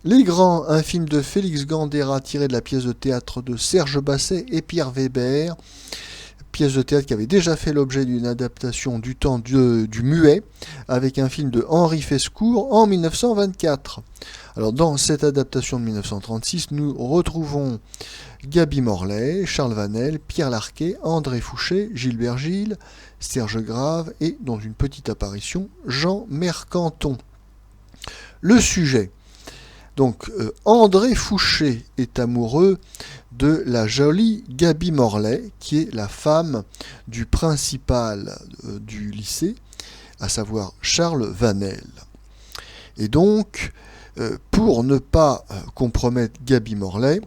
Les Grands, un film de Félix Gandera tiré de la pièce de théâtre de Serge Basset et Pierre Weber. Pièce de théâtre qui avait déjà fait l'objet d'une adaptation du temps du muet avec un film de Henri Fescourt en 1924. Alors dans cette adaptation de 1936, nous retrouvons Gaby Morlet, Charles Vanel, Pierre Larquet, André Fouché, Gilbert Gilles, Serge Grave et, dans une petite apparition, Jean Mercanton. Le sujet. Donc André Fouché est amoureux de la jolie Gaby Morlet, qui est la femme du principal du lycée, à savoir Charles Vanel. Et donc, pour ne pas compromettre Gaby Morlet,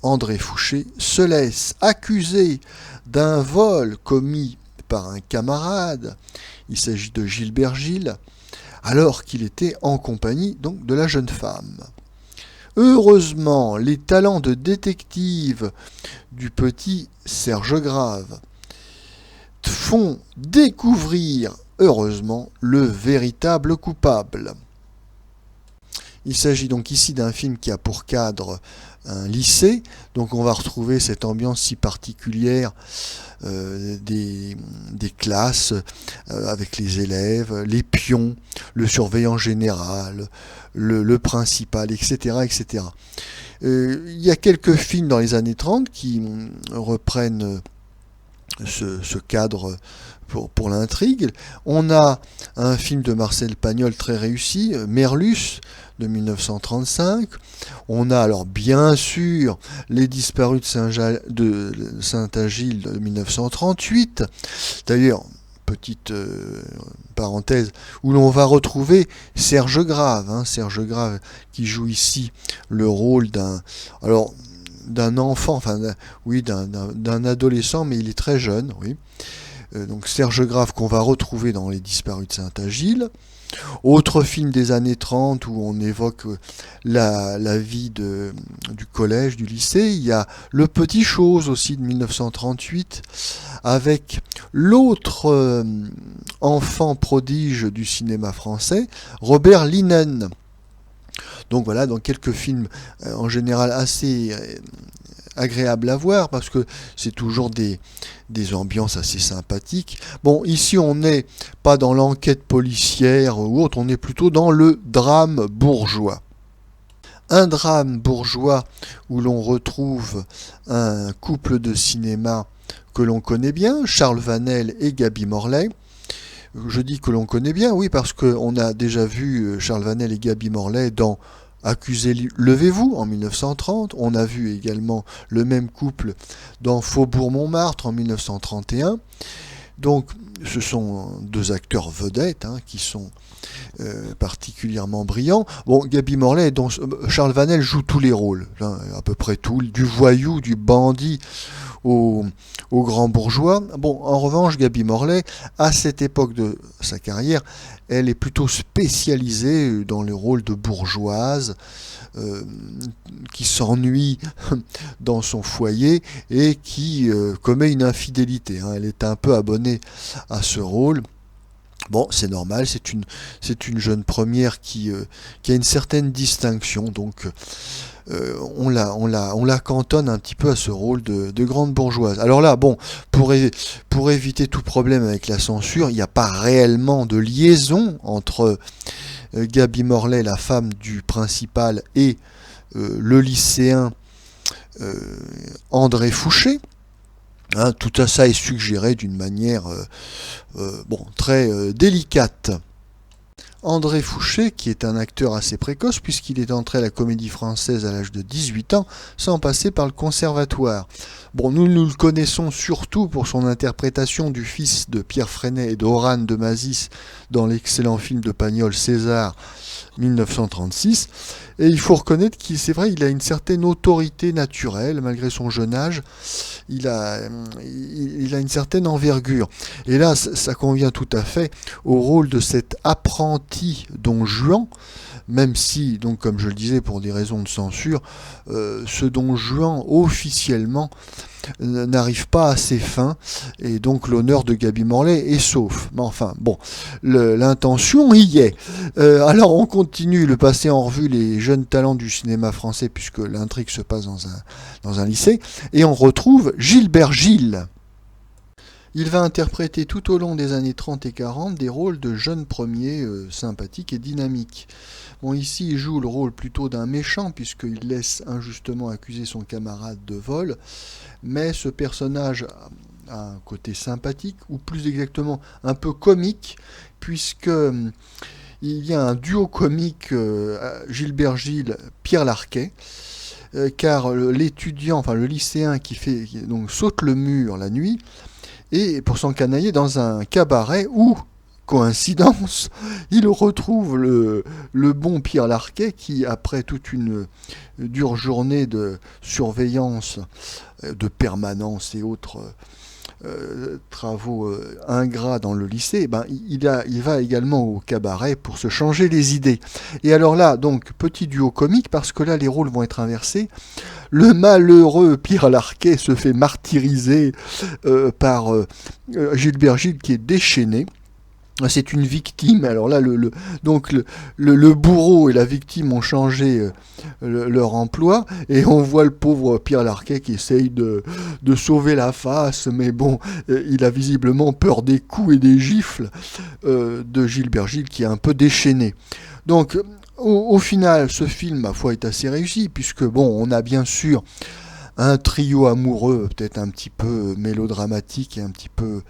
André Fouché se laisse accuser d'un vol commis par un camarade, il s'agit de Gilbert Gilles, alors qu'il était en compagnie donc de la jeune femme. Heureusement, les talents de détective du petit Serge Grave font découvrir, heureusement, le véritable coupable. Il s'agit donc ici d'un film qui a pour cadre un lycée, donc on va retrouver cette ambiance si particulière des classes avec les élèves, les pions, le surveillant général, le principal, etc. etc. Il y a quelques films dans les années 30 qui reprennent ce cadre pour l'intrigue. On a un film de Marcel Pagnol très réussi, Merlus, de 1935. On a alors bien sûr Les Disparus de Saint-Agile de 1938. D'ailleurs, petite parenthèse, où l'on va retrouver Serge Grave, Serge Grave qui joue ici le rôle d'un enfant, enfin d'un adolescent, mais il est très jeune, oui. Donc Serge Grave qu'on va retrouver dans Les Disparus de Saint-Agile. Autre film des années 30 où on évoque la vie du collège, du lycée. Il y a Le Petit Chose aussi de 1938 avec l'autre enfant prodige du cinéma français, Robert Linen. Donc voilà, dans quelques films en général assez agréable à voir parce que c'est toujours des ambiances assez sympathiques. Bon, ici on n'est pas dans l'enquête policière ou autre, on est plutôt dans le drame bourgeois. Un drame bourgeois où l'on retrouve un couple de cinéma que l'on connaît bien, Charles Vanel et Gaby Morlet. Je dis que l'on connaît bien, oui, parce qu'on a déjà vu Charles Vanel et Gaby Morlet dans Accusé, levez-vous en 1930. On a vu également le même couple dans Faubourg Montmartre en 1931. Donc ce sont deux acteurs vedettes qui sont particulièrement brillants. Bon, Gaby Morlet, dont Charles Vanel joue tous les rôles, à peu près tout, du voyou, du bandit au grand bourgeois. Bon, en revanche, Gaby Morlet, à cette époque de sa carrière, elle est plutôt spécialisée dans les rôles de bourgeoise, qui s'ennuie dans son foyer et qui commet une infidélité. Elle est un peu abonnée à ce rôle. Bon, c'est normal, c'est une jeune première qui a une certaine distinction, donc on la cantonne un petit peu à ce rôle de grande bourgeoise. Alors là, bon, pour éviter tout problème avec la censure, il n'y a pas réellement de liaison entre Gaby Morlet, la femme du principal, et le lycéen André Fouché. Tout ça est suggéré d'une manière très délicate. André Fouché, qui est un acteur assez précoce puisqu'il est entré à la Comédie Française à l'âge de 18 ans sans passer par le conservatoire. Bon, nous le connaissons surtout pour son interprétation du fils de Pierre Freinet et d'Oran de Mazis dans l'excellent film de Pagnol César 1936. Et il faut reconnaître c'est vrai, il a une certaine autorité naturelle malgré son jeune âge. Il a une certaine envergure. Et là, ça convient tout à fait au rôle de cet apprenti Don Juan, même si, donc, comme je le disais, pour des raisons de censure, ce Don Juan, officiellement, n'arrive pas à ses fins, et donc l'honneur de Gaby Morley est sauf. Mais enfin, bon, l'intention y est. Alors on continue de passer en revue les jeunes talents du cinéma français, puisque l'intrigue se passe dans un lycée, et on retrouve Gilbert Gilles. Il va interpréter tout au long des années 30 et 40 des rôles de jeunes premiers sympathiques et dynamiques. Bon, ici, il joue le rôle plutôt d'un méchant, puisqu'il laisse injustement accuser son camarade de vol, mais ce personnage a un côté sympathique, ou plus exactement un peu comique, puisque il y a un duo comique Gilbert Gilles, Pierre Larquet, car l'étudiant, enfin le lycéen donc saute le mur la nuit, et pour s'encanailler dans un cabaret où, coïncidence, il retrouve le bon Pierre Larquet qui, après toute une dure journée de surveillance, de permanence et autres travaux ingrats dans le lycée, il va également au cabaret pour se changer les idées. Et alors là, donc, petit duo comique, parce que là, les rôles vont être inversés. Le malheureux Pierre Larquet se fait martyriser par Gilbert Gilles, qui est déchaîné. C'est une victime. Alors là, donc le bourreau et la victime ont changé leur emploi, et on voit le pauvre Pierre Larquet qui essaye de sauver la face, mais bon, il a visiblement peur des coups et des gifles de Gilbert Gilles, qui est un peu déchaîné. Donc, au final, ce film, ma foi, est assez réussi, puisque bon, on a bien sûr un trio amoureux, peut-être un petit peu mélodramatique et un petit peu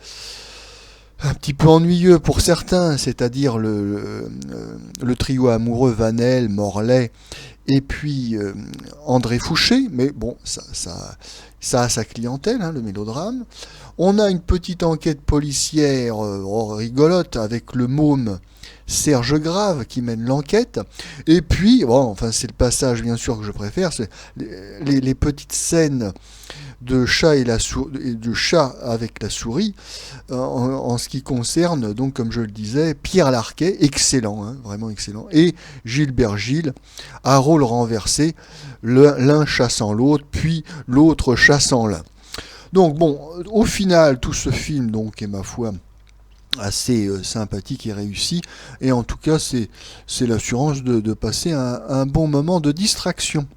ennuyeux pour certains, c'est-à-dire le trio amoureux Vanel, Morlaix et puis André Fouché, mais bon, ça a sa clientèle, le mélodrame. On a une petite enquête policière rigolote avec le môme Serge Grave qui mène l'enquête, et puis, c'est le passage bien sûr que je préfère, c'est les petites scènes de chat et de chat avec la souris en ce qui concerne, donc comme je le disais, Pierre Larquet, excellent, vraiment excellent, et Gilbert Gilles, à rôle renversé, l'un chassant l'autre, puis l'autre chassant l'un. Donc bon, au final, tout ce film donc est, ma foi, assez sympathique et réussi, et en tout cas c'est l'assurance de passer un bon moment de distraction.